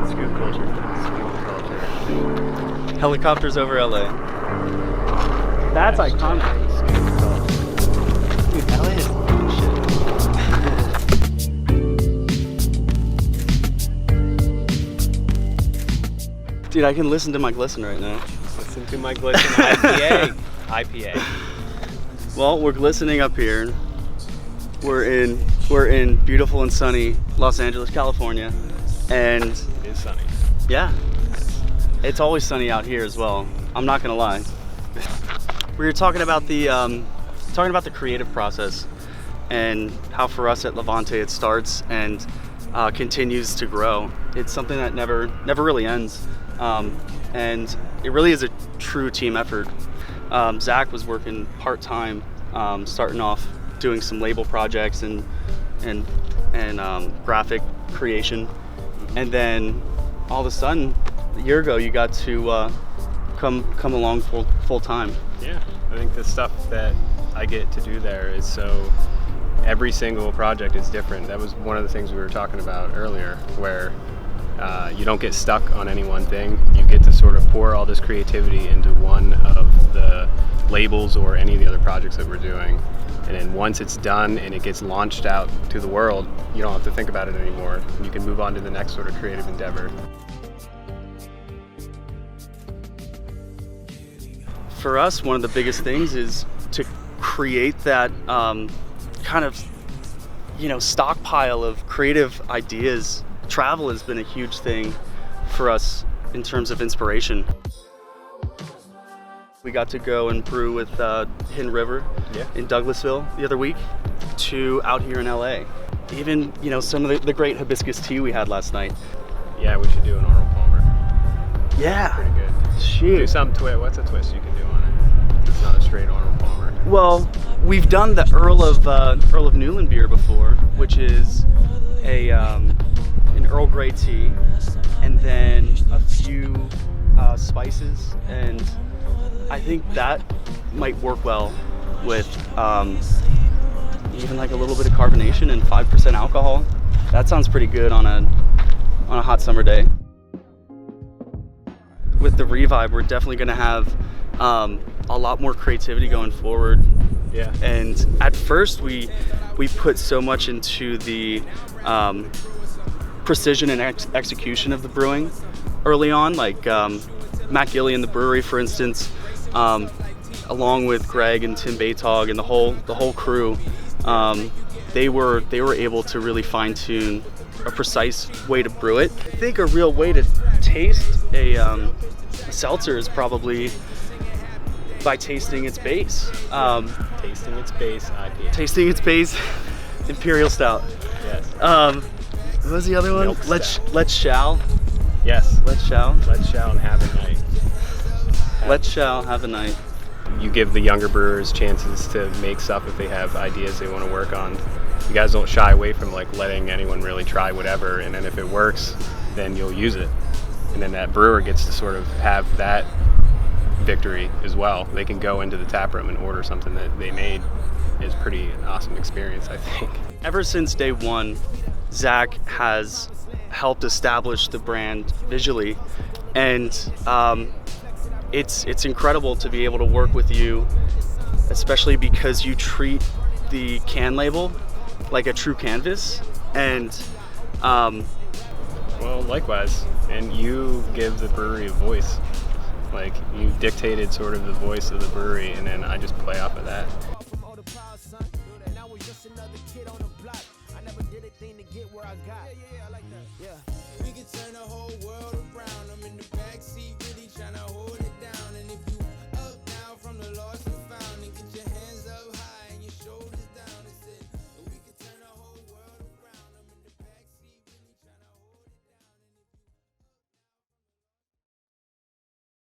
Scoop culture. Helicopters over LA. That's iconic. Dude, LA is shit. Dude, I can listen to my glisten right now. Listen to my glisten IPA. IPA. Well, we're glistening up here. We're in beautiful and sunny Los Angeles, California, and It is sunny. yeah, it's always sunny out here as well. I'm not gonna lie. We were talking about the creative process and how for us at Levante it starts and continues to grow. It's something that never really ends, and it really is a true team effort. Zach was working part-time, starting off doing some label projects and graphic creation, and then all of a sudden a year ago you got to come along full time. Yeah, I think the stuff that I get to do there is so every single project is different. That was one of the things we were talking about earlier, where you don't get stuck on any one thing. You get to sort of pour all this creativity into one of the labels or any of the other projects that we're doing. And then once it's done and it gets launched out to the world, you don't have to think about it anymore. You can move on to the next sort of creative endeavor. For us, one of the biggest things is to create that kind of, stockpile of creative ideas. Travel has been a huge thing for us in terms of inspiration. We got to go and brew with Hidden River in Douglasville the other week, to out here in LA. Even, some of the great hibiscus tea we had last night. Yeah, we should do an Arnold Palmer. Yeah. Pretty good. Shoot. Do some twist. What's a twist you can do on it? It's not a straight Arnold Palmer. Well, we've done the Earl of Newland beer before, which is an Earl Grey tea, and then a few spices, and I think that might work well with even like a little bit of carbonation and 5% alcohol. That sounds pretty good on a hot summer day. With the Revive, we're definitely going to have a lot more creativity going forward. Yeah. And at first we put so much into the precision and execution of the brewing early on, like Matt Gilly and the brewery, for instance, along with Greg and Tim Baytog and the whole crew, they were able to really fine tune a precise way to brew it. I think a real way to taste a seltzer is probably by tasting its base. Tasting its base IPA. Tasting its base Imperial Stout. Yes. What was the other one? Milk Stout. Let's shall. Yes. Let's shall. Let's shall and have a night. Let's shall have a night. You give the younger brewers chances to make stuff if they have ideas they want to work on. You guys don't shy away from like letting anyone really try whatever, and then if it works, then you'll use it. And then that brewer gets to sort of have that victory as well. They can go into the tap room and order something that they made. Is pretty an awesome experience, I think. Ever since day one, Zach has helped establish the brand visually, and it's incredible to be able to work with you, especially because you treat the can label like a true canvas. And well, likewise, and you give the brewery a voice. Like, you dictated sort of the voice of the brewery, and then I just play off of that. I never did a thing to get where I got. Yeah, I like that.